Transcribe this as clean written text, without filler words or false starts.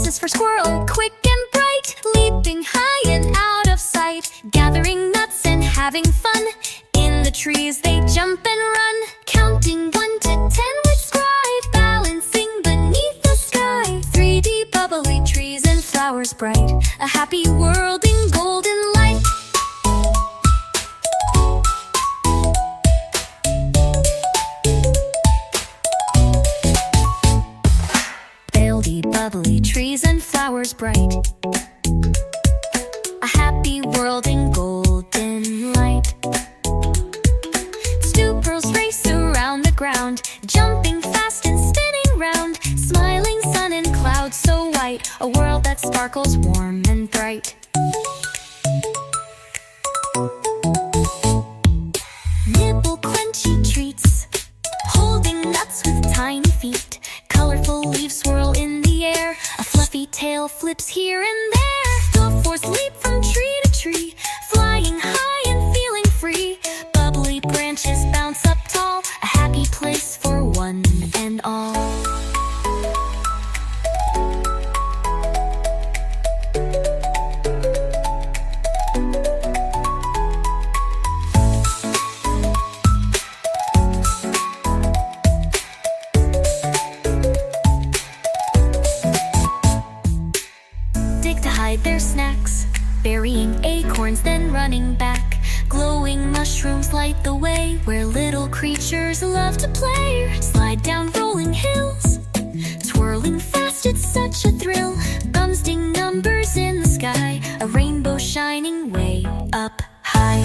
is for Squirrel, quick and bright, leaping high and out of sight, gathering nuts and having fun. In the trees they jump and run, counting 1 to 10 with stride, balancing beneath the sky. 3D bubbly trees and flowers bright, a happy world in golden light. Bubbly trees and flowers bright, a happy world in golden light. Squirrels race around the ground, jumping fast and spinning round, smiling sun and clouds so white, a world that sparkles warm and bright. Nibble crunchy treats, holding nuts with tiny feet, colorful leaves swirl in the air, a fluffy tail flips here and there. Dwarfs leap from tree to tree, flying high and feeling free. Bubbly branches bounce up tall, a happy place for one and all. Hide their snacks, burying acorns then running back. Glowing mushrooms light the way, where little creatures love to play. Slide down rolling hills, twirling fast, it's such a thrill. Buzzing numbers in the sky, a rainbow shining way up high.